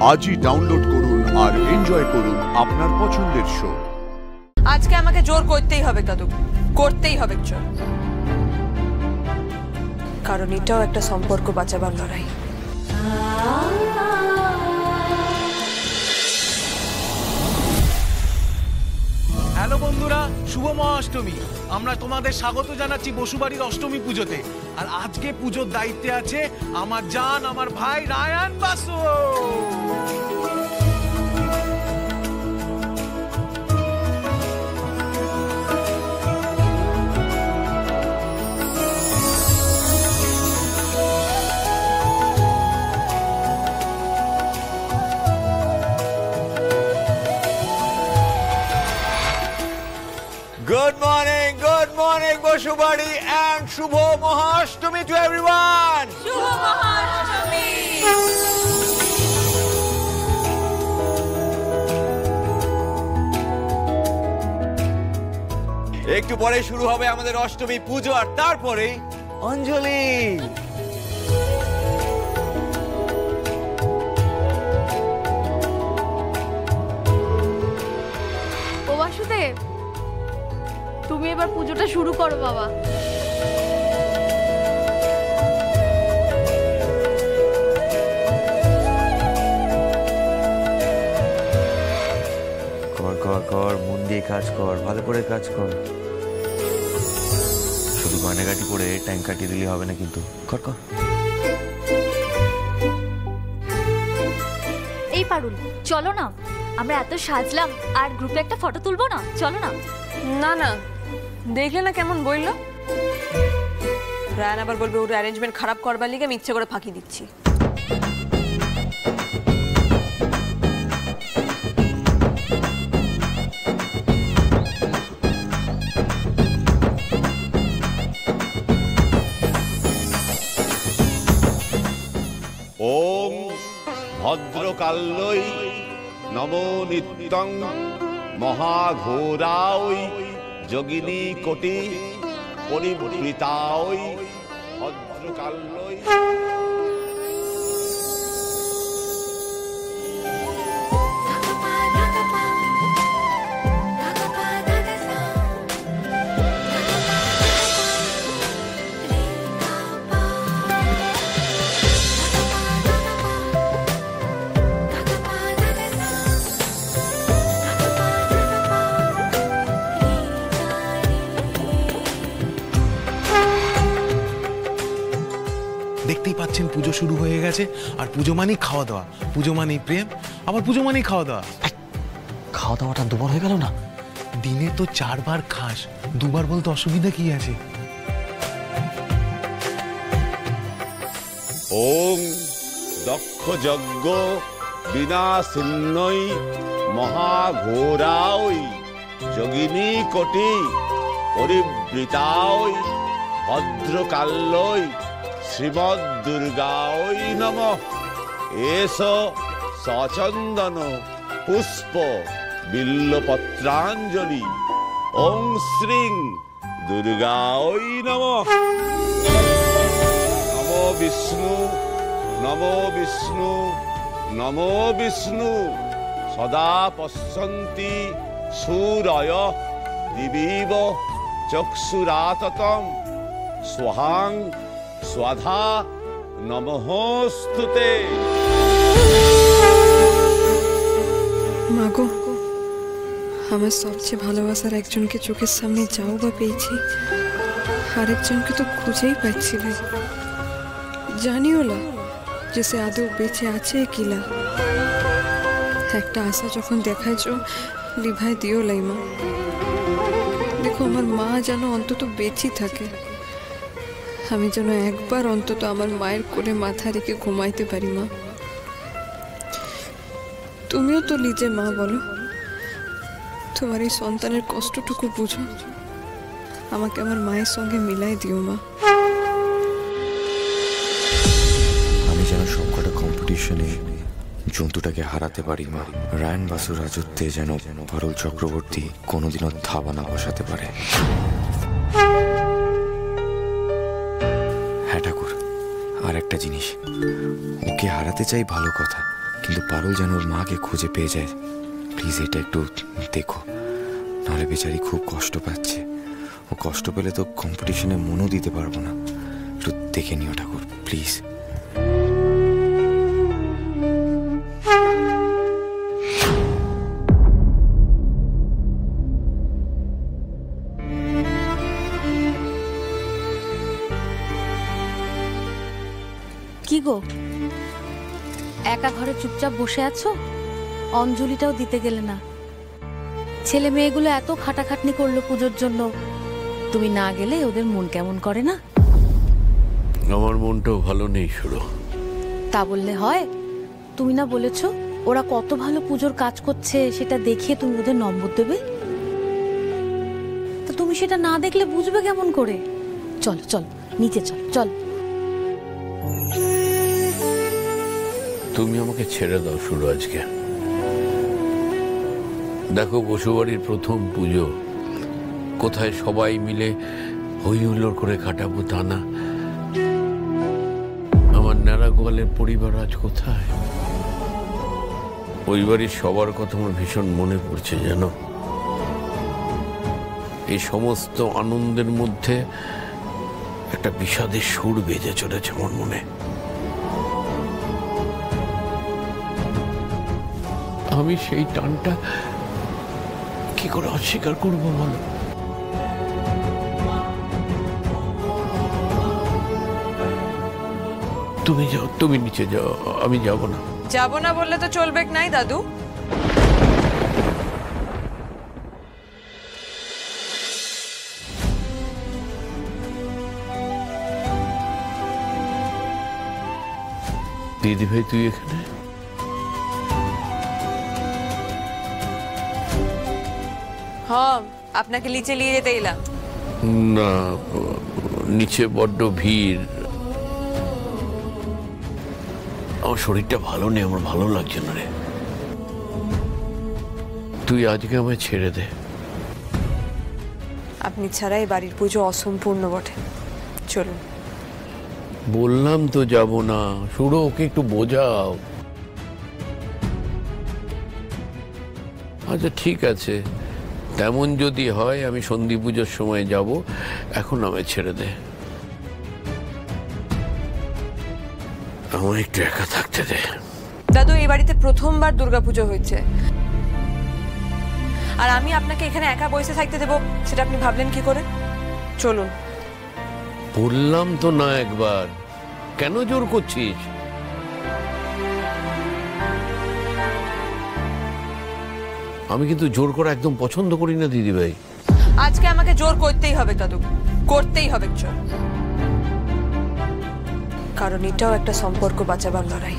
আজই ডাউনলোড করুন আর এনজয় করুন আপনার পছন্দের শো। আজকে আমাকে জোর করতেই হবে দাদু, করতেই হবে জোর, কারণ এটাও একটা সম্পর্ক বাঁচাবার লড়াই। হ্যালো বন্ধুরা, শুভ মহাষ্টমী। আমরা তোমাদের স্বাগত জানাচ্ছি বসুবাড়ির অষ্টমী পুজোতে। আর আজকে পুজোর দায়িত্বে আছে আমার জান, আমার ভাই Ryan Basu. Good morning, Boshubadi, and Shubho Mahashtami to everyone. Shubho Mahashtami. একটু পরে শুরু হবে আমাদের অষ্টমী পুজো, আর তারপরে অঞ্জলি। ও বাসুদেব, তুমি এবার পুজোটা শুরু করো বাবা। কর কর কর, মন দিয়ে কাজ কর, ভালো করে কাজ কর। শুধু গয়নাগাটি পরে টাইম কাটিয়ে দিলে হবে না, কিন্তু কর কর। এই পারুল, চলো না, আমরা এত সাজলাম আর গ্রুপে একটা ফটো তুলবো না, চলো না। না না, দেখলে না কেমন বললো, রায়ান আবার বলবে ওর অ্যারেঞ্জমেন্ট খারাপ করবার লিগে আমি ইচ্ছে করে ফাঁকি দিচ্ছি। ওম ভদ্রকাল্যৈ নমো নিত্যং মহাঘোরায় যোগিনী কোটি পরিবৃতায় ভদ্রকাল্যৈ। দেখতেই পাচ্ছেন পুজো শুরু হয়ে গেছে, আর পুজো মানেই খাওয়া দাওয়া, পুজো মানেই প্রেম, আবার পুজো মানেই খাওয়া দাওয়া। খাওয়া দাওয়াটা দুবার হয়ে গেল না? দিনে তো 4 বার খাস, দুবার বলতে অসুবিধা কি আছে? ওম দক্ষ যজ্ঞ বিনাশিন্নৈ মহাঘোরায় যোগিনী কোটি পরিবৃতায় ভদ্রকাল্যৈ শ্রীমদ দুর্গায় নমঃ। এস সচন্দন পুষ্প বিল্লপত্রাঞ্জলি। ওং শ্রীং দুর্গায় নমঃ। নমো বিষ্ণু, নমো বিষ্ণু, নমো বিষ্ণু। সদা পশ্যন্তি সূরয় দিবিব চক্ষুরাততম। স্বহাং স্বাধা নমঃস্তুতে। মাগো, আমার সবচেয়ে ভালোবাসার একজনকে চোখের সামনে যাও বা পেয়েছি, আরেকজনকে তো খুঁজেই পাচ্ছি না। জানিও না যে সে আদৌ বেঁচে আছে কিনা। একটা আশা যখন দেখাইছ, লিভাই দিও লাইমা। দেখো, আমার মা যেন অন্তত বেঁচে থাকে, আমি যেন একবার অন্তত আমার মায়ের কোলে মাথা রেখে ঘুমাইতে পারি। মা, তুমিও তো নিজে মা, বলো, তোমার এই সন্তানের কষ্টটুকু বুঝো, আমাকে আমার মায়ের সঙ্গে মিলাই দিও মা। আমি যেন সবকটা কম্পিটিশনে জন্তুটাকে হারাতে পারি মা। রায়ান বাসুর রাজত্বে যেন পারুল চক্রবর্তী কোনোদিনও থাবা না বসাতে পারে। হ্যাঁ ঠাকুর, আর একটা জিনিস, ওকে হারাতে চাই ভালো কথা, কিন্তু পারুল যেন ওর মাকে খুঁজে পেয়ে যায়। প্লিজ এটা একটু দেখো, নাহলে বেচারি খুব কষ্ট পাচ্ছে। ও কষ্ট পেলে তো কম্পিটিশনে মনও দিতে পারবো না। একটু দেখে নিও ঠাকুর, প্লিজ। কি গো, একা ঘরে চুপচাপ বসে আছো? অঞ্জলিটাও দিতে গেলে না। ছেলে মেয়েগুলো এত খাটাখাটনি করলো পুজোর জন্য, তুমি না গেলে ওদের মন কেমন করে না? আমার মনটাও ভালো নেই শুরু। তা বললে হয়? তুমি না বলেছো ওরা কত ভালো পুজোর কাজ করছে, সেটা দেখিয়ে তুমি ওদের নম্বর দেবে। তো তুমি সেটা না দেখলে বুঝবে কেমন করে? চলো চলো নিচে চল চল। তুমি আমাকে ছেড়ে দাও শুরু। আজকে দেখো, বসুবাড়ির প্রথম পুজো, কোথায় সবাই মিলে হই হুল্লোড় করে কাটাবো তা না। আমার ন্যাড়া গোয়ালের পরিবার আজ কোথায়? ওই বাড়ির সবার কথা আমার ভীষণ মনে পড়ছে যেন। এই সমস্ত আনন্দের মধ্যে একটা বিষাদের সুর বেজে চলেছে আমার মনে। আমি সেই টানটা কি করে অস্বীকার করবো বলো? তুমি যাও, তুমি নিচে যাও, আমি যাব না। যাব না বললে তো চলবে নাই দাদু। দিদি ভাই তুই এখানে? হ্যাঁ, আপনাকে নিচে নিয়ে যেতে এলাম। না, নিচে বড্ড ভিড়। আমার শরীরটা ভালো নেই, আমার ভালো লাগছে না রে। তুই আজকে আমায় ছেড়ে দে। আপনি ছাড়া এই বাড়ির পুজো অসম্পূর্ণ বটে। চলুন। বললাম তো যাব না। শুরু, ওকে একটু বোঝাও। আচ্ছা ঠিক আছে, তেমন যদি হয় আমি সন্ধি পুজোর সময় যাব। এখন আমায় ছেড়ে দে, আমার একটু একা থাকতে দে। দাদু, এই বাড়িতে প্রথমবার দুর্গাপুজো হয়েছে, আর আমি আপনাকে এখানে একা বসে থাকতে দেবো সেটা আপনি ভাবলেন কি করে? চলুন। বললাম তো না একবার, কেন জোর করছিস? আমি কিন্তু জোর করা একদম পছন্দ করি না দিদি ভাই। আজকে আমাকে জোর করতেই হবে দাদু, করতেই হবে জোর, কারণ এটাও একটা সম্পর্ক বাঁচাবার লড়াই।